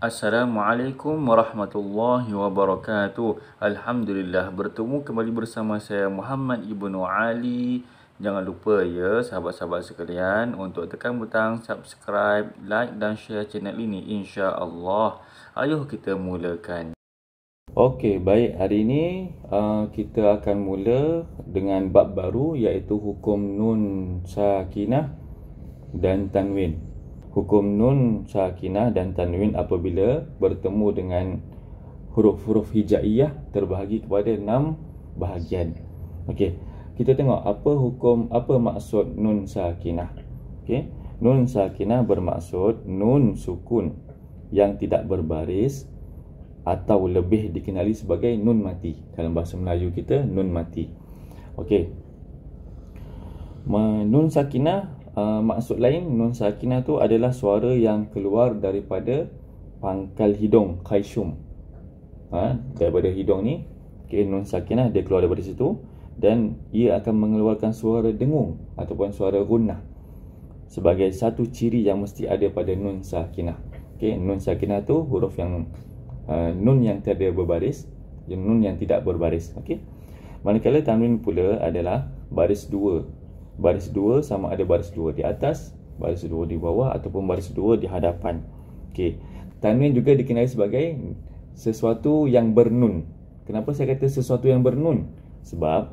Assalamualaikum warahmatullahi wabarakatuh. Alhamdulillah, bertemu kembali bersama saya Muhammad Ibnu Ali. Jangan lupa ya sahabat-sahabat sekalian untuk tekan butang subscribe, like dan share channel ini, insya-Allah. Ayuh kita mulakan. Okey, baik, hari ini kita akan mula dengan bab baru, iaitu hukum nun sakinah dan tanwin. Hukum nun sakinah dan tanwin apabila bertemu dengan huruf-huruf hijaiyah terbahagi kepada 6 bahagian. Okey, kita tengok apa maksud nun sakinah. Okey, nun sakinah bermaksud nun sukun yang tidak berbaris atau lebih dikenali sebagai nun mati. Dalam bahasa Melayu kita, nun mati. Okey, nun sakinah, maksud lain nun sakinah tu adalah suara yang keluar daripada pangkal hidung, khayshum. Daripada hidung ni, okay, nun sakinah dia keluar daripada situ dan ia akan mengeluarkan suara dengung ataupun suara gunnah sebagai satu ciri yang mesti ada pada nun sakinah. Okay, nun sakinah tu huruf yang nun yang tiada berbaris, nun yang tidak berbaris. Okey. Manakala tanwin pula adalah baris dua. Baris dua sama ada baris dua di atas, baris dua di bawah ataupun baris dua di hadapan. Okey. Tanwin juga dikenali sebagai sesuatu yang bernun. Kenapa saya kata sesuatu yang bernun? Sebab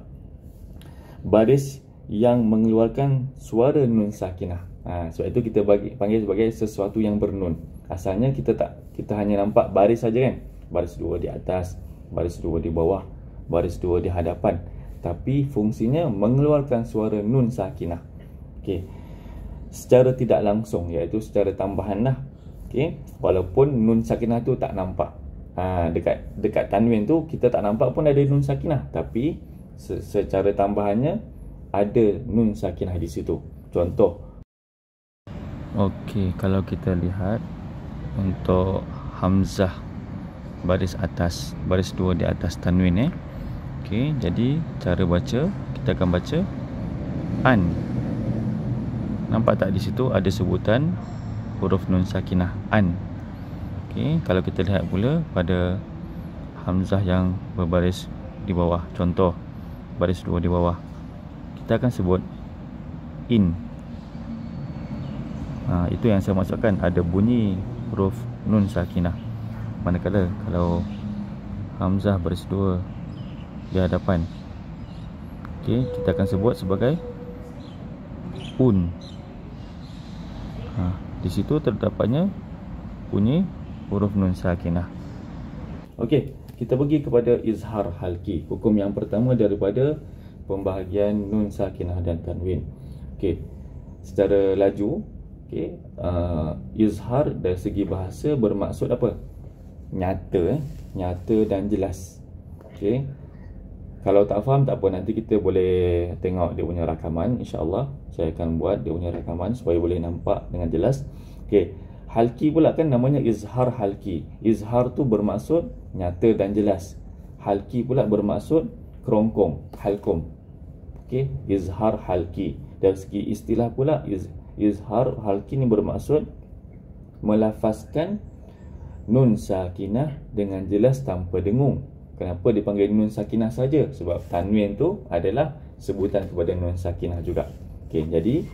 baris yang mengeluarkan suara nun sakinah. Sebab itu kita panggil sebagai sesuatu yang bernun. Asalnya kita hanya nampak baris saja kan. Baris dua di atas, baris dua di bawah, baris dua di hadapan. Tapi fungsinya mengeluarkan suara nun sakinah. Okey. Secara tidak langsung, iaitu secara tambahan lah. Okey. Walaupun nun sakinah tu tak nampak. Dekat tanwin tu kita tak nampak pun ada nun sakinah, tapi secara tambahannya ada nun sakinah di situ. Contoh. Okey, kalau kita lihat untuk hamzah baris atas, baris dua di atas tanwin Okey, jadi cara baca, kita akan baca an. Nampak tak di situ ada sebutan huruf nun sakinah, an. Okey, kalau kita lihat pula pada hamzah yang berbaris di bawah, contoh baris dua di bawah, kita akan sebut in. Itu yang saya maksudkan, ada bunyi huruf nun sakinah. Manakala kalau hamzah baris dua di hadapan, okey, kita akan sebut sebagai un. Di situ terdapatnya bunyi huruf nun sakinah. Okey, kita pergi kepada izhar halki. Hukum yang pertama daripada pembahagian nun sakinah dan tanwin. Okey, secara laju, okey, izhar dari segi bahasa bermaksud apa? Nyata, nyata dan jelas. Okey. Kalau tak faham tak apa, nanti kita boleh tengok dia punya rakaman, insya-Allah. Saya akan buat dia punya rakaman supaya boleh nampak dengan jelas. Okey. Halki pula kan namanya izhar halki. Izhar tu bermaksud nyata dan jelas. Halki pula bermaksud kerongkong, halkum. Okey, izhar halki. Dari segi istilah pula, izhar halki ni bermaksud melafazkan nun sakinah dengan jelas tanpa dengung. Kenapa dipanggil nun sakinah saja? Sebab tanwin tu adalah sebutan kepada nun sakinah juga. Okey, jadi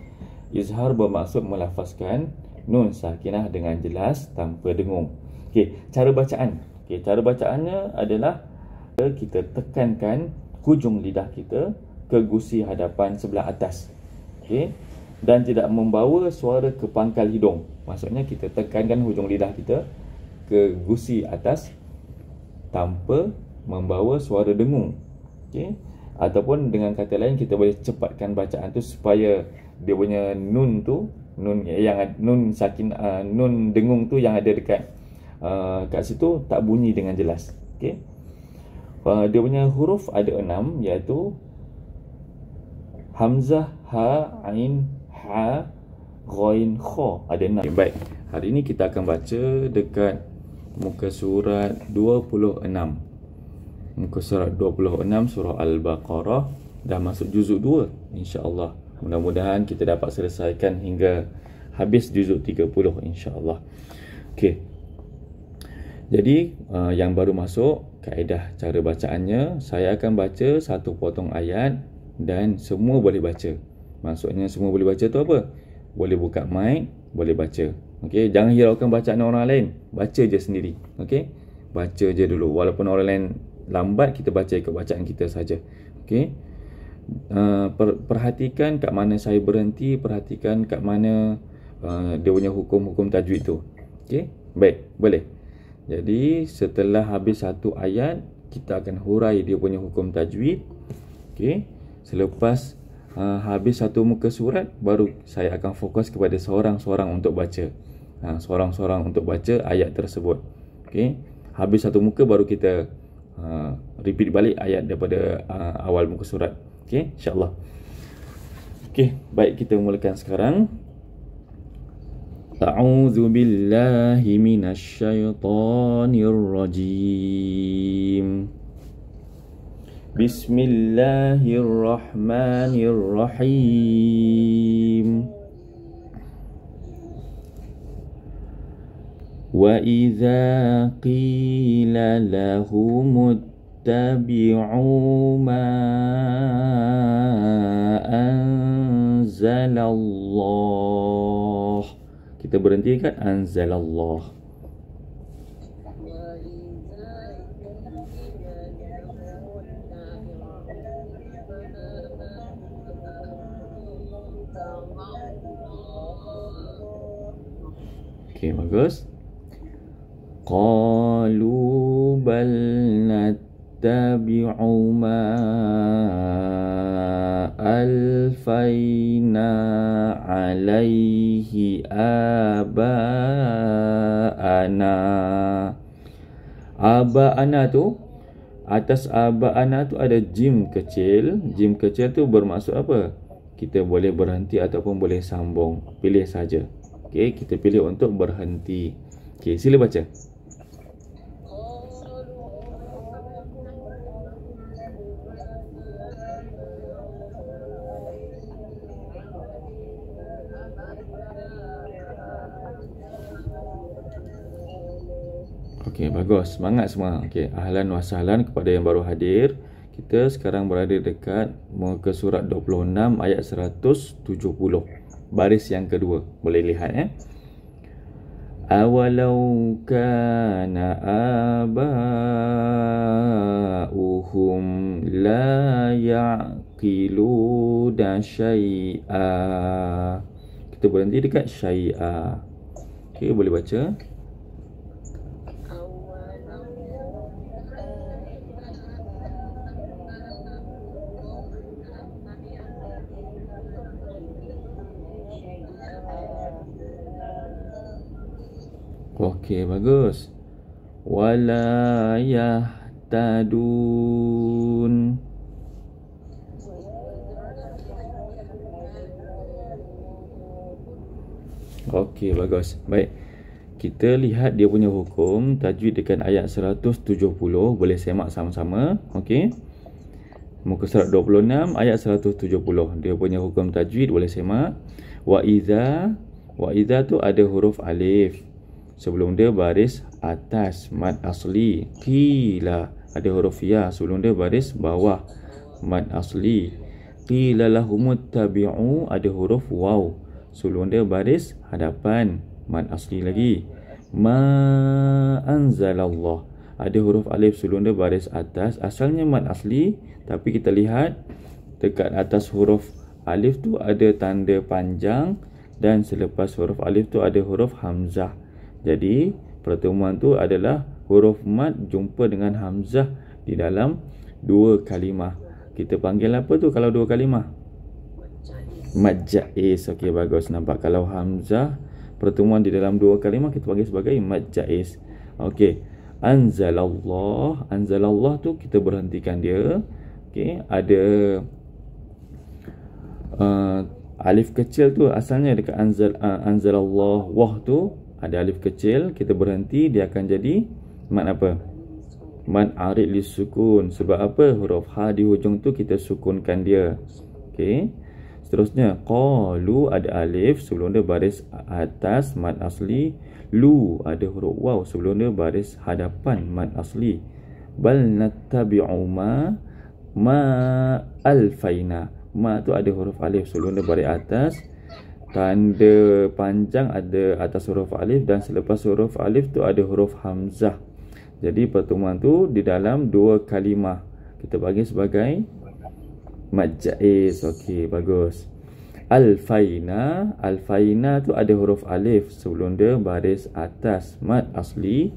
izhar bermaksud melafazkan nun sakinah dengan jelas tanpa dengung. Okey, cara bacaan. Okey, cara bacaannya adalah kita tekankan hujung lidah kita ke gusi hadapan sebelah atas. Okey, dan tidak membawa suara ke pangkal hidung. Maksudnya kita tekankan hujung lidah kita ke gusi atas tanpa membawa suara dengung. Okey, ataupun dengan kata lain kita boleh cepatkan bacaan tu supaya dia punya nun tu, nun yang nun sakinah, nun dengung tu yang ada dekat kat situ tak bunyi dengan jelas. Okey, dia punya huruf ada 6, iaitu hamzah, ha, ain, ha, ghain, kha, ada 6. Okay, baik, hari ini kita akan baca dekat muka surat 26. Muka surat 26 surah Al-Baqarah. Dah masuk juzuk 2, insya-Allah. Mudah-mudahan kita dapat selesaikan hingga habis juzuk 30, insya-Allah. Okey. Jadi yang baru masuk, kaedah cara bacaannya, saya akan baca satu potong ayat dan semua boleh baca. Maksudnya semua boleh baca tu apa? Boleh buka mic, boleh baca. Okey, jangan hiraukan bacaan orang lain, baca je sendiri. Okey, baca je dulu. Walaupun orang lain lambat, kita baca ikut bacaan kita saja. Okey, perhatikan kat mana saya berhenti, perhatikan kat mana dia punya hukum-hukum tajwid tu. Okey, baik, boleh. Jadi setelah habis satu ayat, kita akan hurai dia punya hukum tajwid. Okey, selepas habis satu muka surat, baru saya akan fokus kepada seorang-seorang untuk baca. Seorang-seorang untuk baca ayat tersebut. Okey, habis satu muka baru kita repeat balik ayat daripada awal muka surat. Okey, insya-Allah. Okey, baik, kita mulakan sekarang. A'udzu billahi minasyaitonir rajim. Bismillahirrahmanirrahim. Wa idza qila lahum ittabi'u ma anzalallah. Kita berhenti kat anzalallah. Okey, bagus. Qalu bal nattabi'u ma alfaina alaihi aba'ana. Aba'ana tu, atas aba'ana tu ada jim kecil. Jim kecil tu bermaksud apa? Kita boleh berhenti ataupun boleh sambung. Pilih saja. Okey, kita pilih untuk berhenti. Okey, sila baca. Okey, bagus. Semangat semua. Okey, ahlan wa sahlan kepada yang baru hadir. Kita sekarang berada dekat muka surat 26 ayat 170. Baris yang kedua. Boleh lihat Awalau kana aba'uhum la ya'qiluna syai'a. Kita berhenti dekat syai'a. Okey, boleh baca. Okey, bagus. Wala yahtadun. Okey, bagus. Baik, kita lihat dia punya hukum tajwid dekat ayat 170. Boleh semak sama-sama. Okey, muka surat 26 ayat 170. Dia punya hukum tajwid boleh semak. Wa idza tu ada huruf alif. Sebelum dia baris atas, mad asli. Qila ada huruf ya. Sebelum dia baris bawah, mad asli. Qila lahumut tabi'u ada huruf waw. Sebelum dia baris hadapan, mad asli lagi. Ma anzalallah ada huruf alif. Sebelum dia baris atas, asalnya mad asli, tapi kita lihat dekat atas huruf alif tu ada tanda panjang, dan selepas huruf alif tu ada huruf hamzah. Jadi pertemuan tu adalah huruf mad jumpa dengan hamzah di dalam dua kalimah. Kita panggil apa tu kalau dua kalimah? Mad jaiz. Okey, bagus. Nampak kalau hamzah pertemuan di dalam dua kalimah kita panggil sebagai mad jaiz. Okey, anzalallah. Anzalallah tu kita berhentikan dia. Okey, ada alif kecil tu asalnya dekat anzalallah wah tu ada alif kecil, kita berhenti, dia akan jadi mad apa? Mad arid lisukun. Sebab apa? Huruf ha di hujung tu kita sukunkan dia. Okey, Seterusnya, qalu ada alif sebelum dia baris atas mad asli. Lu ada huruf waw sebelum dia baris hadapan mad asli. Bal nattabi'u ma alfaina. Ma tu ada huruf alif sebelum dia baris atas. Tanda panjang ada atas huruf alif dan selepas huruf alif tu ada huruf hamzah. Jadi pertemuan tu di dalam dua kalimah. Kita bagi sebagai mad jaiz. Okey, bagus. Alfaina, alfaina tu ada huruf alif sebelum dia baris atas mad asli.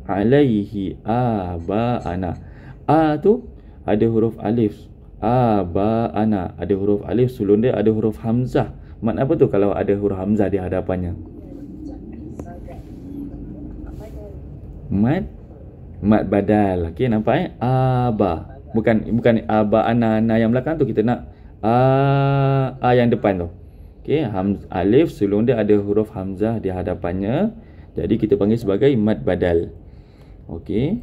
Alaihi abaana. A tu ada huruf alif. Abaana ada huruf alif sebelum dia ada huruf hamzah. Mad apa tu kalau ada huruf hamzah di hadapannya? Mad badal. Okey, nampak aba. Bukan aba ana yang belakang tu, kita nak a yang depan tu. Okey, alif sebelum dia ada huruf hamzah di hadapannya. Jadi kita panggil sebagai mad badal. Okey.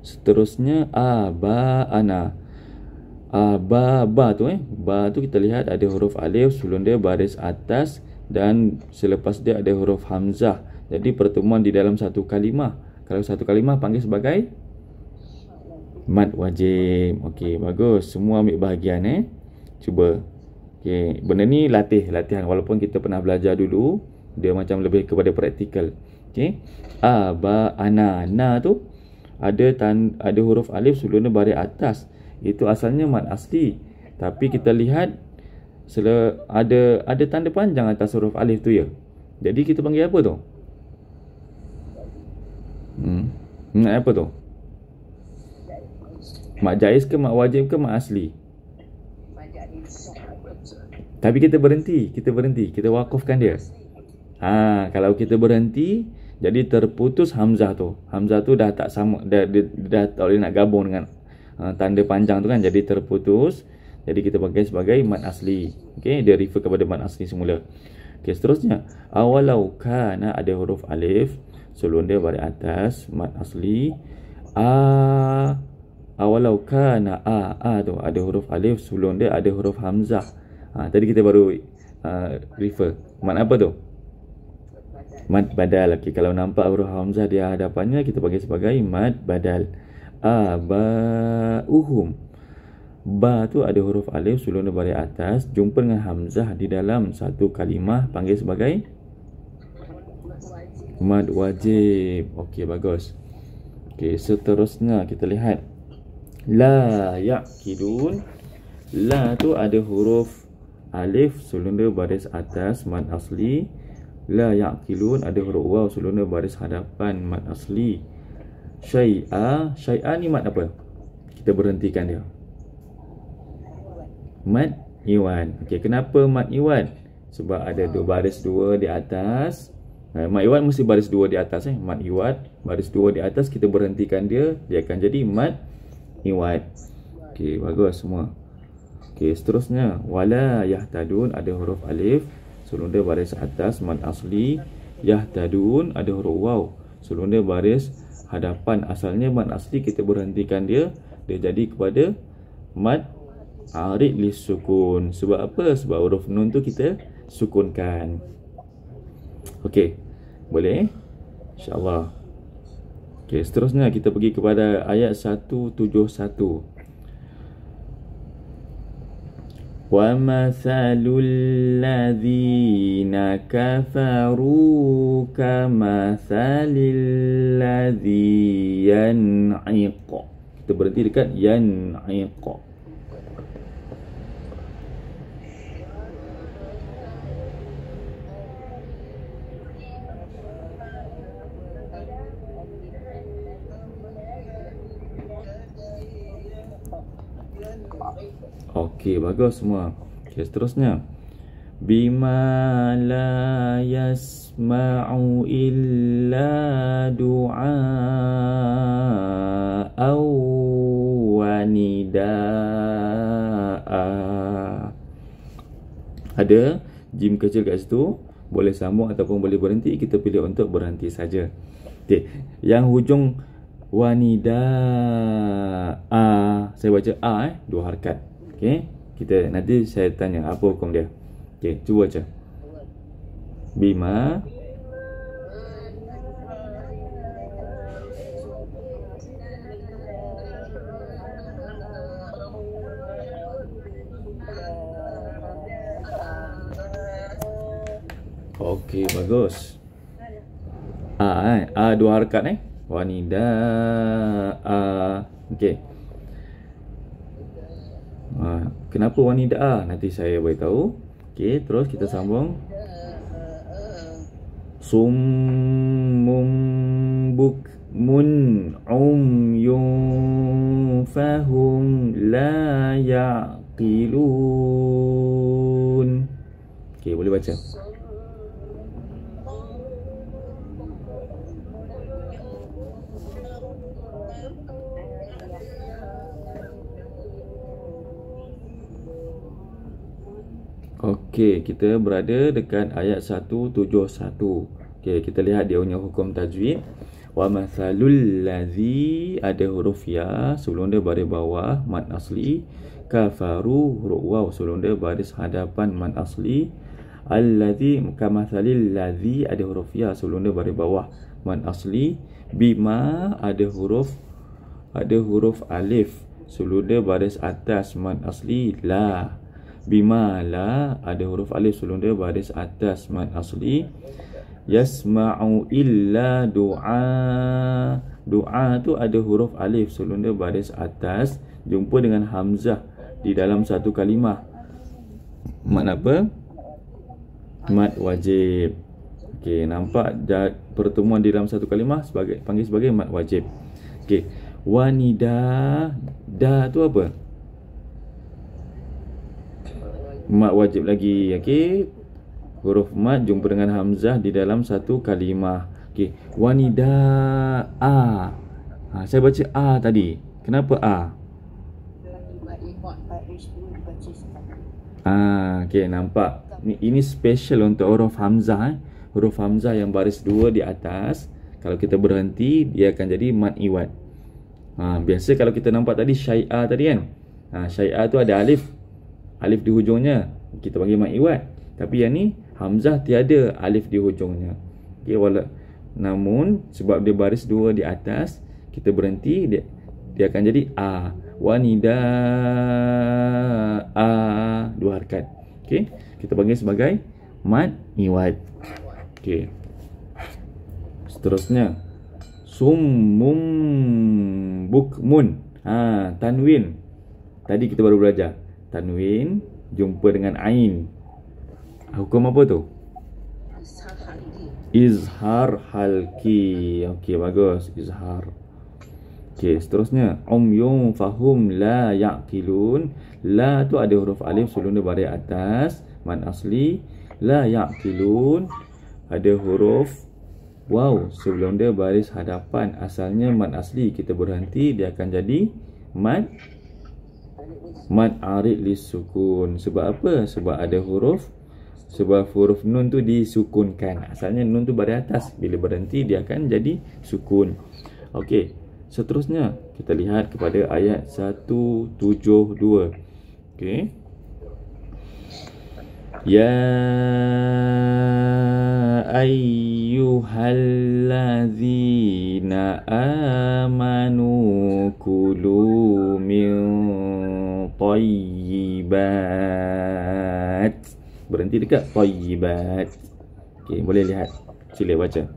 Seterusnya aba ana. Ba tu ba tu kita lihat ada huruf alif sebelum dia baris atas dan selepas dia ada huruf hamzah. Jadi pertemuan di dalam satu kalimah. Kalau satu kalimah panggil sebagai mad wajib. Okey, bagus. Semua ambil bahagian Cuba. Okey, benda ni latihan walaupun kita pernah belajar dulu, dia macam lebih kepada praktikal. Okey. Aba ana na tu ada huruf alif sebelum dia baris atas. Itu asalnya mad asli. Tapi kita lihat ada tanda panjang atas huruf alif tu ya. Jadi kita panggil apa tu? Apa tu? Mad jaiz ke mad wajib ke mad asli? Tapi kita berhenti, kita wakafkan dia. Kalau kita berhenti, jadi terputus hamzah tu. Hamzah tu dah tak sama, dah tak boleh nak gabung dengan tanda panjang tu kan, jadi terputus. Jadi kita pakai sebagai mad asli. Okey, dia refer kepada mad asli semula. Okey, seterusnya awalau kana ada huruf alif sebelum dia baris atas mad asli. Awalau kana tu ada huruf alif sebelum dia ada huruf hamzah. Tadi kita baru refer mad apa tu? Mad badal. Okey, kalau nampak huruf hamzah di hadapannya kita panggil sebagai mad badal. Abauhum. Ba tu ada huruf alif sebelum dia baris atas jumpa dengan hamzah di dalam satu kalimah panggil sebagai mad wajib. Okey, bagus. Okey, seterusnya kita lihat la yaqilun. La tu ada huruf alif sebelum dia baris atas mad asli. La yaqilun ada huruf waw sebelum dia baris hadapan mad asli. Syai'a ni mad apa? Kita berhentikan dia. Mad iwan. Okey, kenapa mad iwan? Sebab ada baris dua di atas. Mad iwan mesti baris dua di atas. Mad iwan baris dua di atas, kita berhentikan dia akan jadi mad iwan. Okey, bagus semua. Okey, seterusnya wala yahtadun ada huruf alif sebelum dia baris atas mad asli. Yahtadun ada huruf waw sebelum dia baris hadapan. Asalnya mad asli kita berhentikan dia jadi kepada mad arid li sukun. Sebab apa? Sebab huruf nun tu kita sukunkan. Okey, boleh? InsyaAllah. Okey, seterusnya kita pergi kepada ayat 171. Wa mathalul ladzina kafaru kamathalil ladzi yan'iq. Kita berhenti dekat yan'iq. Okey, bagus semua. Okey, seterusnya bima la yasma'u illa du'a aw wanida'a. Ada jim kecil kat situ, boleh sambung ataupun boleh berhenti. Kita pilih untuk berhenti saja. Okey, yang hujung wanida'a, saya baca dua harakat. Okey, nanti saya tanya apa hukum dia. Okey, cuba baca. Bima. Okey, bagus. A dua harakat Wanida Okey. Kenapa wanida nanti saya beritahu. Okey, terus kita sambung. Summum bukmun umyun fahum la yaqilun. Okey, boleh baca. Okey, kita berada dekat ayat 171. Okey, kita lihat dia punya hukum tajwid. Wa mathalul ladzi, ada huruf ya sebelum dia baris bawah mad asli. Kafaru, huruf waw sebelum dia baris hadapan mad asli. Alladzi, kamathalil ladzi, ada huruf ya sebelum dia baris bawah mad asli. Bima, ada huruf alif sebelum dia baris atas mad asli. La, bima la, ada huruf alif sebelum dia baris atas mad asli. Yasma'u illa du'a, du'a tu ada huruf alif sebelum dia baris atas, jumpa dengan hamzah di dalam satu kalimah. Mad apa? Mad wajib. Okey, nampak pertemuan di dalam satu kalimah panggil sebagai mad wajib. Okey, wanida, da tu apa? Mad wajib lagi. Okey, huruf mad jumpa dengan hamzah di dalam satu kalimah. Okey, wanida a. Saya baca a tadi. Kenapa a? Okey, nampak. Ini special untuk huruf hamzah. Huruf hamzah yang baris 2 di atas, kalau kita berhenti dia akan jadi mad iwad. Biasa kalau kita nampak tadi syai'a tadi kan. Syai'a tu ada alif di hujungnya, kita panggil mad iwad. Tapi yang ni hamzah tiada alif di hujungnya. Okey, namun sebab dia baris 2 di atas, kita berhenti, dia akan jadi a. Wanida a, dua harakat. Okey, kita panggil sebagai mad iwad. Okey, seterusnya summum bukmun. Tanwin tadi kita baru belajar. Tanwin jumpa dengan ain, hukum apa tu? Izhar halki. Okey, bagus, izhar. Okey, seterusnya umyun fahum la yaqilun. La tu ada huruf alif sebelum dia baris atas mad asli. La yaqilun, ada huruf waw sebelum dia baris hadapan, asalnya mad asli, kita berhenti, dia akan jadi mad arid lisukun. Sebab apa? Sebab huruf nun tu disukunkan. Asalnya nun tu baris atas, bila berhenti dia akan jadi sukun. Okey, seterusnya kita lihat kepada ayat 172. Okey, ya ayyuhallazina amanu kulu min thayyibat. Berhenti dekat thayyibat. Okey, boleh lihat. Sila baca.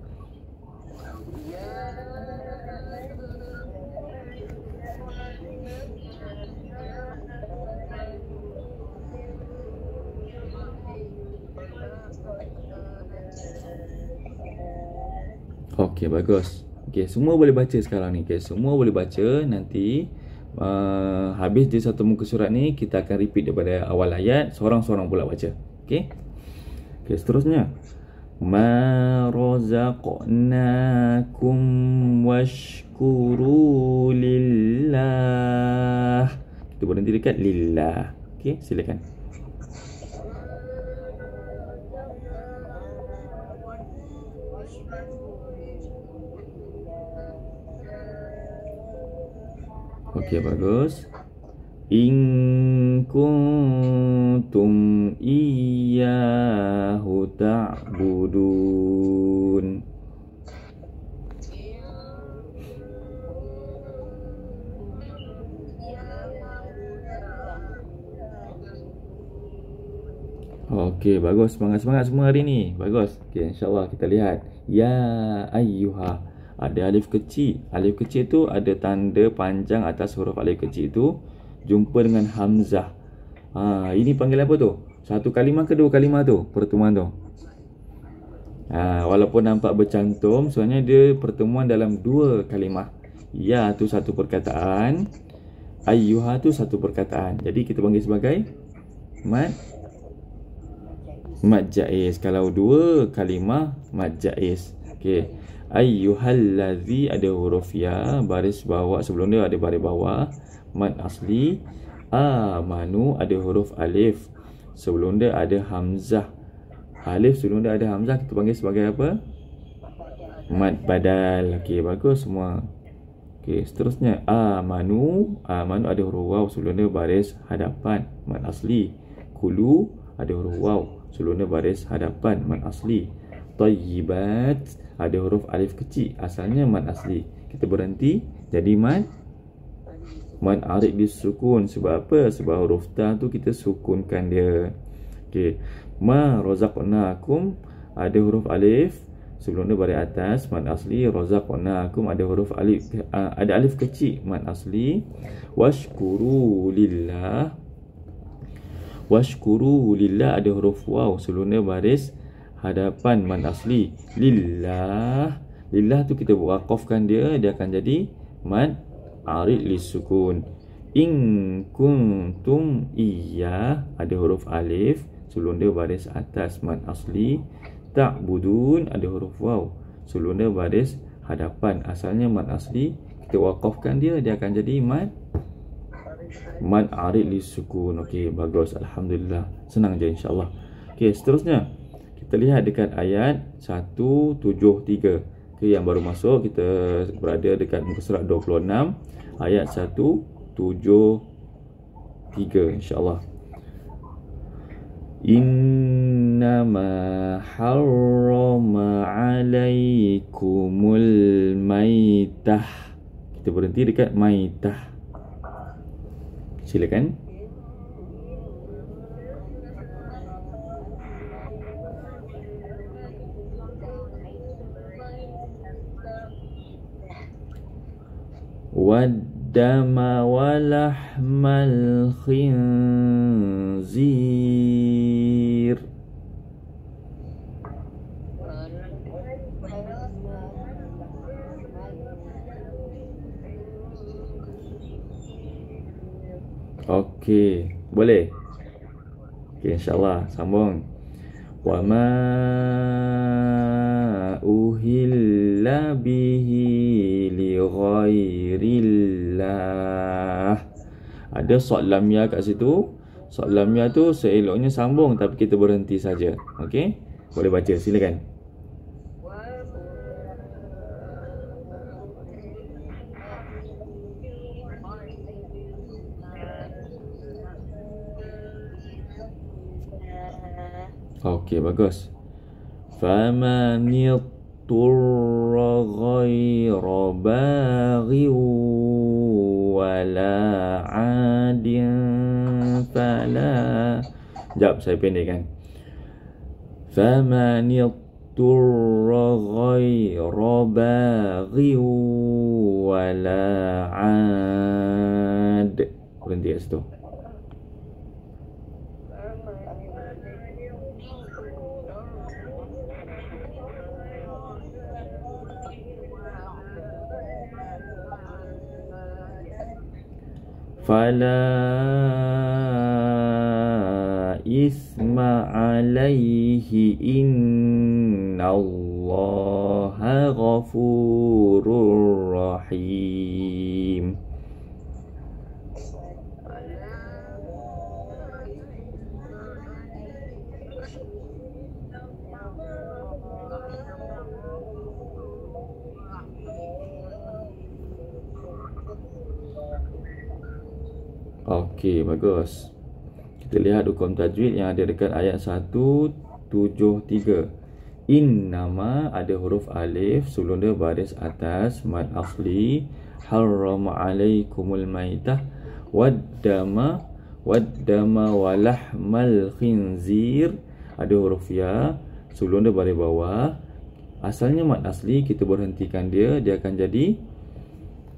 Okey, bagus. Okey, semua boleh baca sekarang ni. Okey, semua boleh baca. Nanti habis di satu muka surat ni, kita akan repeat daripada awal ayat, seorang-seorang pula baca. Okey. Okey, seterusnya. Ma razaqnakum washkuru lillah. Kita berhenti dekat lillah. Okey, silakan. Okey, bagus. In kuntum iyyahu ta'budun. Okey, bagus. Semangat-semangat semua hari ni. Bagus. Okey, insya-Allah kita lihat. Ya ayyuha. Ada alif kecil. Alif kecil tu ada tanda panjang atas huruf alif kecil tu jumpa dengan hamzah. Ini panggil apa tu? Satu kalimah ke dua kalimah tu? Pertemuan tu. Walaupun nampak bercantum, sebenarnya dia pertemuan dalam dua kalimah. Ya tu satu perkataan, ayyuha tu satu perkataan. Jadi kita panggil sebagai mad jaiz. Kalau dua kalimah mad jaiz. Okey. Ayyuhallazi ada huruf ya, baris bawah, sebelum dia ada baris bawah, mad asli. Amanu ada huruf alif, sebelum dia ada hamzah. Alif sebelum dia ada hamzah kita panggil sebagai apa? Mad badal. Okey, bagus semua. Okey, seterusnya amanu ada huruf waw, sebelum dia baris hadapan, mad asli. Kulu ada huruf waw, sebelum dia baris hadapan, mad asli. Tayyibat ada huruf alif kecil, asalnya mad asli. Kita berhenti jadi mad arid disukun. Sebab apa? Sebab huruf ta tu kita sukunkan dia. Okey. Ma razaqnakum ada huruf alif, sebelum dia baris atas, mad asli. Razaqnakum ada huruf alif, ada alif kecil, mad asli. Washkuru lillah ada huruf waw, sebelum dia baris hadapan, mad asli. Lillah tu kita waqafkan dia akan jadi mad arid lisukun. In kuntum iya ada huruf alif, sebelum dia baris atas, mad asli. Ta'budun ada huruf waw, sebelum dia baris hadapan, asalnya mad asli. Kita waqafkan dia akan jadi mad arid lisukun. Okey, bagus, alhamdulillah. Senang je insya-Allah. Okey, seterusnya kita lihat dekat ayat 173. Okey, yang baru masuk, kita berada dekat muka surat 26, ayat 173 insya-Allah. Innama harrama alaikumul maitah. Kita berhenti dekat maitah. Silakan. Waddama walahmal khinzir. Okey, boleh. Okey, insya-Allah sambung. Wa ma uhilla bihi li ghairillah. Ada sod lam ya kat situ. Sod lam ya tu seeloknya sambung, tapi kita berhenti saja. Okey? Boleh baca, silakan. Okey, bagus. Faman yatturra ghayra baghi wala 'adin fala. Sekejap, saya pendekkan. Faman yatturra ghayra baghi wala 'ad. Berhenti kat situ. Fala isma alaihi innallaha ghafurur rahim. Okey, bagus. Kita lihat hukum tajwid yang ada dekat ayat 173. Innama ada huruf alif sebelum dia baris atas mad asli. Harrama alaikumul maitah waddama walahmal khinzir. Ada huruf ya sebelum dia baris bawah. Asalnya mad asli, kita berhentikan dia akan jadi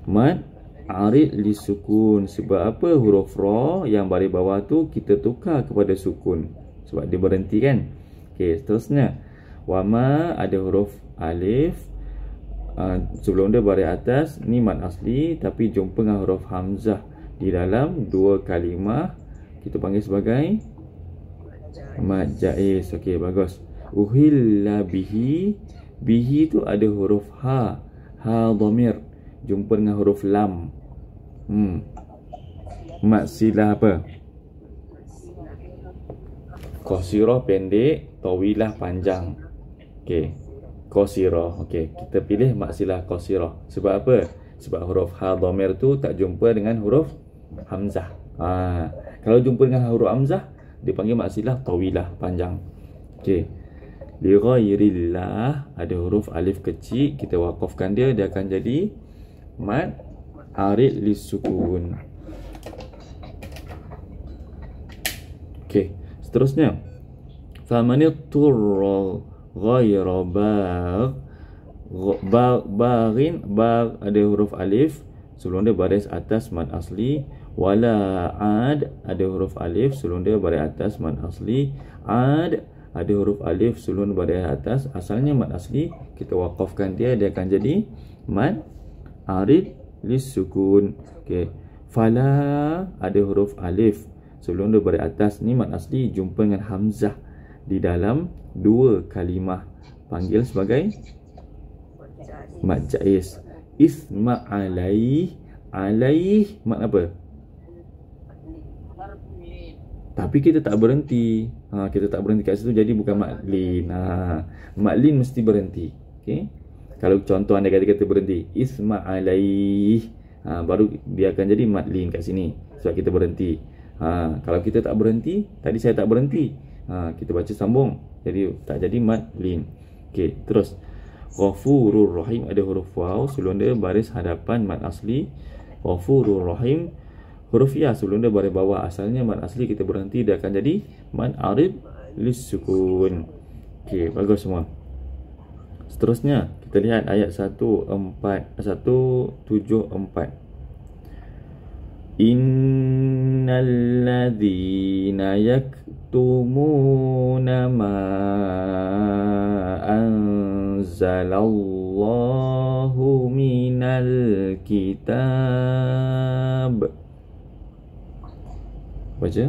mad arid li sukun. Sebab apa? Huruf ra yang baris bawah tu kita tukar kepada sukun sebab dia berhenti kan. Okey, seterusnya wama ada huruf alif sebelum dia baris atas, ni mad asli tapi jumpa dengan huruf hamzah di dalam dua kalimah, kita panggil sebagai mad jaiz. Okey, bagus. Uhilla bihi, bihi tu ada huruf ha dhamir jumpa dengan huruf lam. Mad silah apa? Qasirah pendek, tawilah panjang. Okey, qasirah. Okey, kita pilih mad silah qasirah. Sebab apa? Sebab huruf ha dhamir tu tak jumpa dengan huruf hamzah. Kalau jumpa dengan huruf hamzah, dia panggil mad silah tawilah, panjang. Okey. Li ghairillah ada huruf alif kecil, kita waqafkan dia akan jadi mad arid li sukun. Okey, seterusnya famanitturra ghaira baghin, bag ada huruf alif sebelum dia baris atas mad asli. Wala ad ada huruf alif sebelum dia baris atas mad asli. Ad ada huruf alif sebelum dia baris atas, asalnya mad asli, kita waqafkan dia akan jadi mad arid lis sukun. Okey, fala ada huruf alif sebelum dia baris atas, ni mad asli jumpa dengan hamzah di dalam dua kalimah, panggil sebagai mad jaiz. Isma alaih, alaih mad apa? Tapi kita tak berhenti. Kita tak berhenti kat situ, jadi bukan mad lin. Mad lin mesti berhenti. Okey. Kalau contoh anda kata berhenti, isma alaih, baru dia akan jadi mad lin kat sini sebab kita berhenti. Kalau kita tak berhenti, tadi saya tak berhenti, kita baca sambung, jadi tak jadi mad lin. Okey, terus Ghafurur Rahim ada huruf waw sebelum dia baris hadapan mad asli. Ghafurur Rahim huruf ya sebelum dia baris bawah, asalnya mad asli, kita berhenti, dia akan jadi mad arid lis sukun. Okey, bagus semua. Seterusnya kita lihat ayat 174. Innal ladzina yaktumuna ma anzalallahu minal kitab. Baca.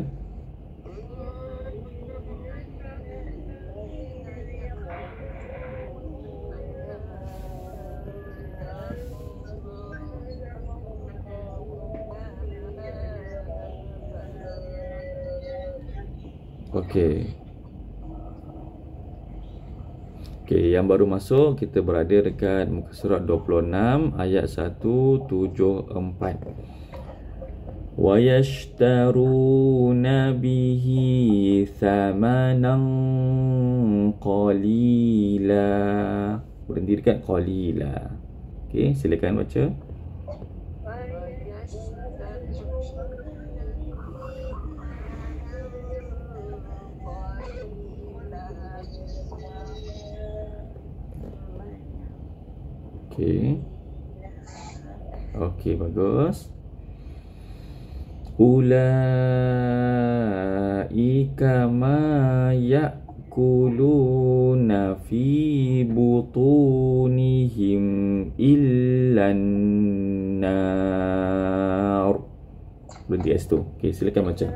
Okey. Okey, yang baru masuk, kita berada dekat muka surat 26 ayat 174. Wa yashtaruna bihi thamanan qalila. Berhenti dekat qalila. Okey, silakan baca. Okey. Okey, bagus. Ulaika ma ya'kuluna fi butunihim illan nar. Berhenti S tu. Okey, silakan baca.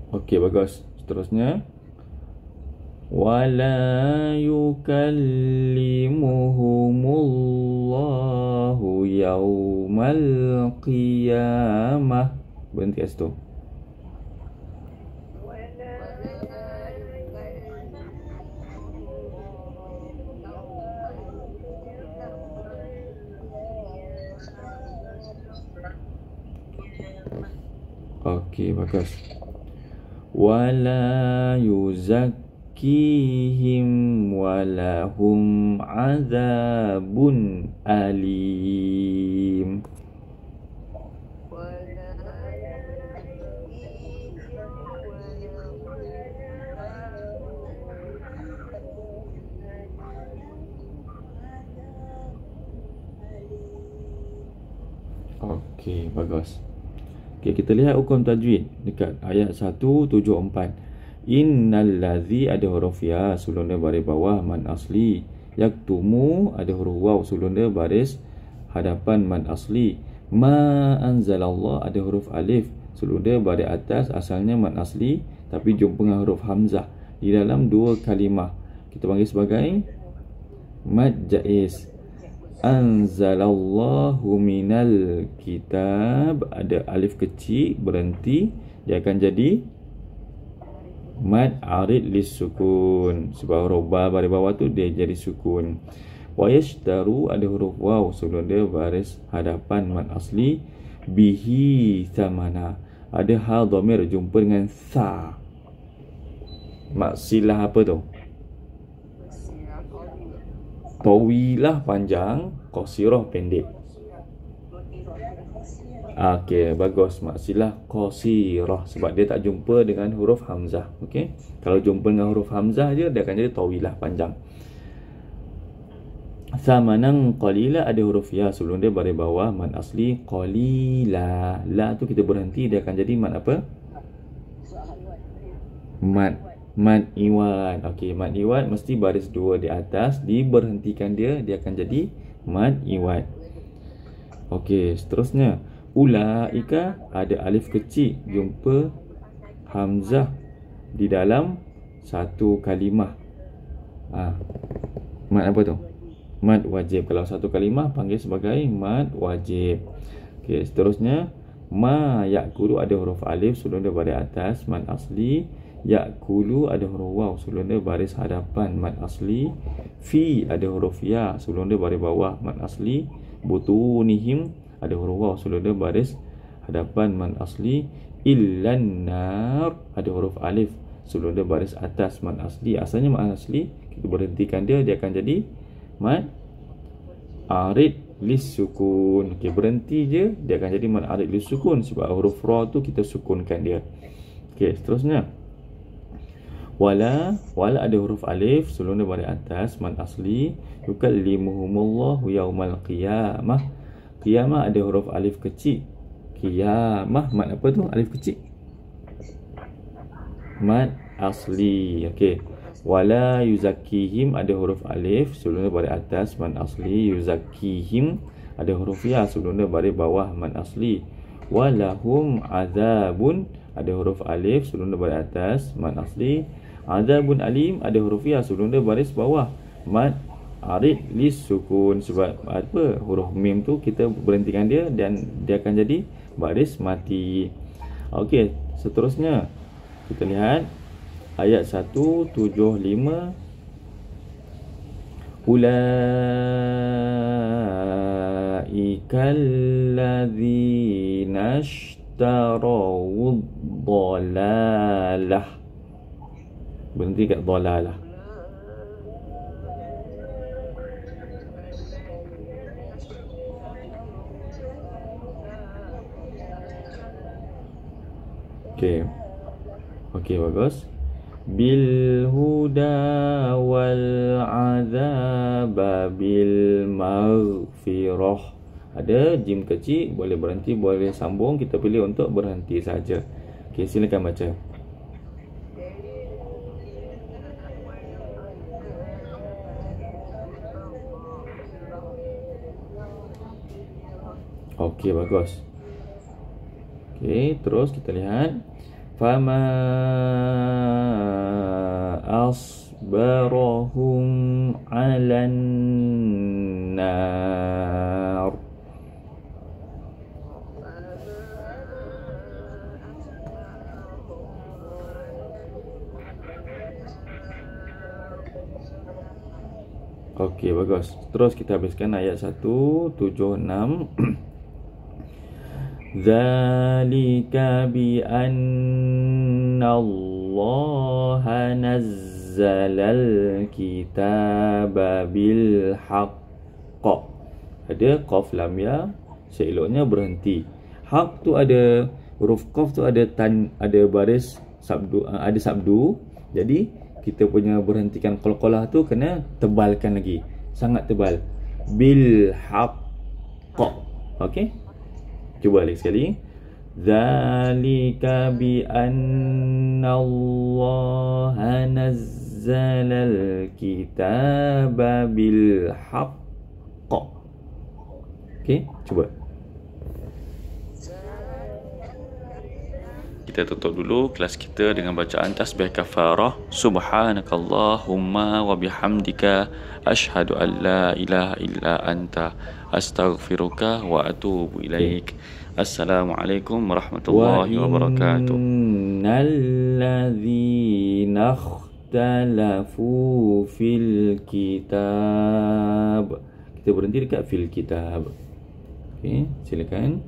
Okey, bagus. Seterusnya wala yukallimuhumullahu yawma yaumal qiyamah. Berhenti kat situ. Okey, bagus. Wala yuzakkihim walahum azabun alim. Okey, bagus. Okey, kita lihat hukum tajwid dekat ayat 174. Innal ladzi ada huruf ya sebelum dia baris bawah mad asli. Yaktumu ada huruf waw sebelum dia baris hadapan mad asli. Ma anzalallah ada huruf alif sebelum dia baris atas asalnya mad asli tapi jumpa dengan huruf hamzah di dalam dua kalimah. Kita panggil sebagai mad jaiz. Anzalallahu minal kitab ada alif kecil berhenti, dia akan jadi mad arid lisukun sebab huruf ba baris bawah tu dia jadi sukun. Wa yashtaru ada huruf waw sebelum dia baris hadapan mad asli. Bihi thamana ada hal dhamir jumpa dengan sa. Maksilah apa tu? Tawilah panjang, qasirah pendek. Okey, bagus. Maksilah qasirah sebab dia tak jumpa dengan huruf hamzah. Okey. Kalau jumpa dengan huruf hamzah je dia akan jadi tawilah panjang. Thamanan qalila ada huruf ya sebelum dia baris bawah mad asli qalila. La tu kita berhenti, dia akan jadi mad apa? Mad iwad. Okey, mad iwad mesti baris dua di atas, diberhentikan dia akan jadi mad iwad. Okey, seterusnya ulaika ada alif kecil jumpa hamzah di dalam satu kalimah. Mad apa tu? Mad wajib. Kalau satu kalimah panggil sebagai mad wajib. Okey, seterusnya ma yakulu ada huruf alif sebelum dia baris atas mad asli. Yakulu ada huruf waw sebelum dia baris hadapan mad asli. Fi ada huruf ya sebelum dia baris bawah mad asli. Butunihim ada huruf waw sebelum dia baris hadapan mad asli. Illan nar ada huruf alif sebelum dia baris atas mad asli. Asalnya mad asli kita berhentikan dia akan jadi mad arid lisukun. Okey, berhenti je dia akan jadi mad arid lisukun sebab huruf ra tu kita sukunkan dia. Okey, seterusnya wala ada huruf alif sebelum dia baris atas mad asli. Yukallimuhumullahu yaumal qiyamah. Qiyamah ada huruf alif kecil. Qiyamah mad apa tu? Alif kecil. Mad asli. Okey. Wala yuzakkihim ada huruf alif sebelum dia baris atas mad asli. Yuzakkihim ada huruf ya sebelum dia baris bawah mad asli. Walahum azabun ada huruf alif sebelum dia baris atas mad asli. Azabun alim ada huruf ya sebelum dia baris bawah mad arid lisukun sebab apa? Huruf mim tu kita berhentikan dia dan dia akan jadi baris mati. Okey, seterusnya kita lihat ayat 175. Ulaikal ladzina ishtarawud dhalalah. Berhenti kat dhalalah. Okey, bagus. Bil huda wal azaba bil maghfirah. Ada jim kecil, boleh berhenti, boleh sambung. Kita pilih untuk berhenti saja. Okey, silakan baca. Okey, bagus. Okey, terus kita lihat fama asbarahum 'alan nar. Okey, bagus. Terus kita habiskan ayat 176. Zalika bi anna Allah nazzala al-kitaba bil haqq. Ada qaf lam ya, seeloknya berhenti. Haq tu ada huruf qaf tu ada baris sabdu, ada sabdu. Jadi kita punya berhentikan qalqalah tu kena tebalkan lagi, sangat tebal. Bil haqq. Okey, cuba lagi sekali. Zalika bi anna Allah nazzala al-kitaba bil haqq. Okey, cuba. Kita tutup dulu kelas kita dengan bacaan tasbih kafarah. Subhanakallahumma wa bihamdika asyhadu an la ilaha illa anta astaghfiruka wa atubu ilaik. Assalamualaikum warahmatullahi wabarakatuh. Innal ladzina ikhtalafu fil kitab. Kita berhenti dekat fil kitab. Okey, silakan.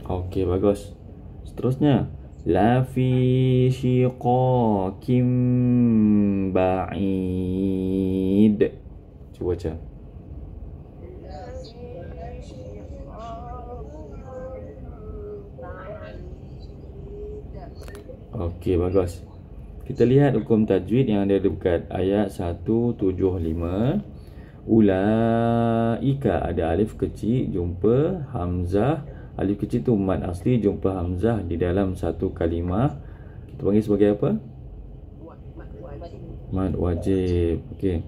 Okey, bagus. Seterusnya, la fi shiqaqim ba'id. Cuba baca. Okey, bagus. Kita lihat hukum tajwid yang ada dekat ayat 175. Ulaika, ada alif kecil jumpa hamzah. Alif kecil tu mad asli jumpa hamzah di dalam satu kalimah. Kita panggil sebagai apa? Mad wajib. Okey.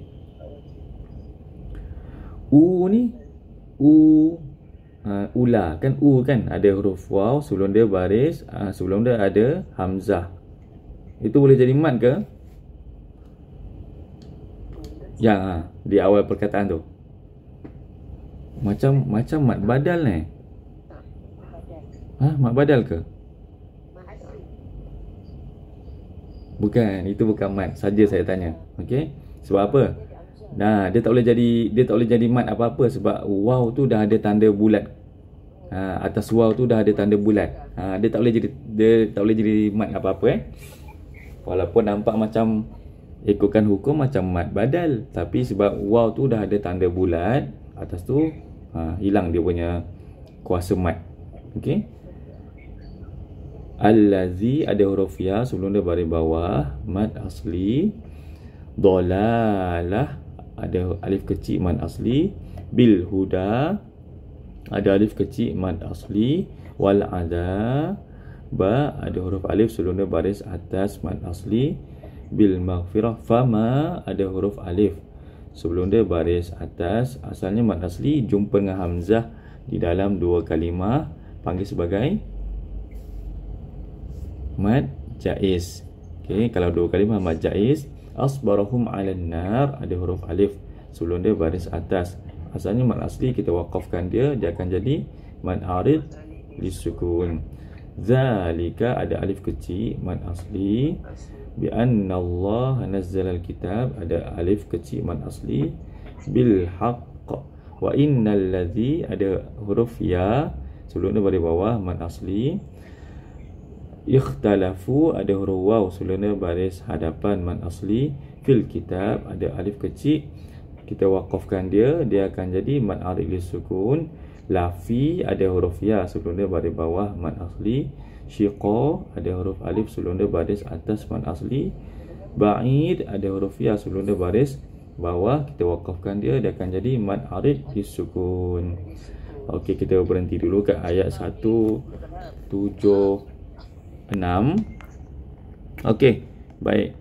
U ni ula kan, kan ada huruf waw sebelum dia baris, sebelum dia ada hamzah. Itu boleh jadi mad ke? Ya, di awal perkataan tu. Macam mad badal ni. Mad badal ke? Bukan, itu bukan mad saja saya tanya. Okey. Sebab apa? Nah, dia tak boleh jadi mad apa-apa sebab waw tu dah ada tanda bulat. Atas waw tu dah ada tanda bulat. Dia tak boleh jadi mad apa-apa Walaupun nampak macam ikutkan hukum macam mad badal, tapi sebab waw tu dah ada tanda bulat atas tu, hilang dia punya kuasa mad. Okey. Allazi ada huruf ya sebelum dia baris bawah, mad asli. Dolalah ada alif kecil mad asli. Bil huda ada alif kecil mad asli. Wal adha ba ada huruf alif sebelum dia baris atas mad asli. Bil maghfirah fama ada huruf alif sebelum dia baris atas, asalnya mad asli jumpa dengan hamzah di dalam dua kalimah, panggil sebagai mad jaiz. Okey, kalau dua kalimah mad jaiz. Asbarahum 'alan nar ada huruf alif sebelum dia baris atas, asalnya mad asli kita waqafkan dia akan jadi mad arid lisukun. Zalika ada alif kecil mad asli. Bi anna Allah nazzala al-kitab ada alif kecil mad asli. Bil haqq. Wa innal ladzi ada huruf ya sebelum dia baris bawah mad asli. Ikhtalafu ada huruf waw sebelum dia baris hadapan mad asli. Fil kitab ada alif kecil kita waqafkan dia akan jadi mad arid lisukun. Lafi ada huruf ya sebelum dia baris bawah mad asli. Syiqa ada huruf alif sebelum dia baris atas mad asli. Ba'id ada huruf ya sebelum dia baris bawah kita waqafkan dia akan jadi mad arid lisukun. Okey, kita berhenti dulu kat ayat 176. Okey, baik.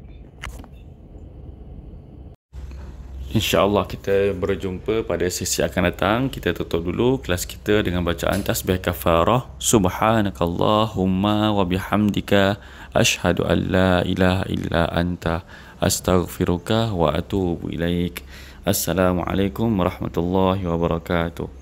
InsyaAllah kita berjumpa pada sesi akan datang. Kita tutup dulu kelas kita dengan bacaan tasbih kafarah. Subhanakallahumma wa bihamdika asyhadu an la ilaha illa anta astaghfiruka wa atubu ilaik. Assalamualaikum warahmatullahi wabarakatuh.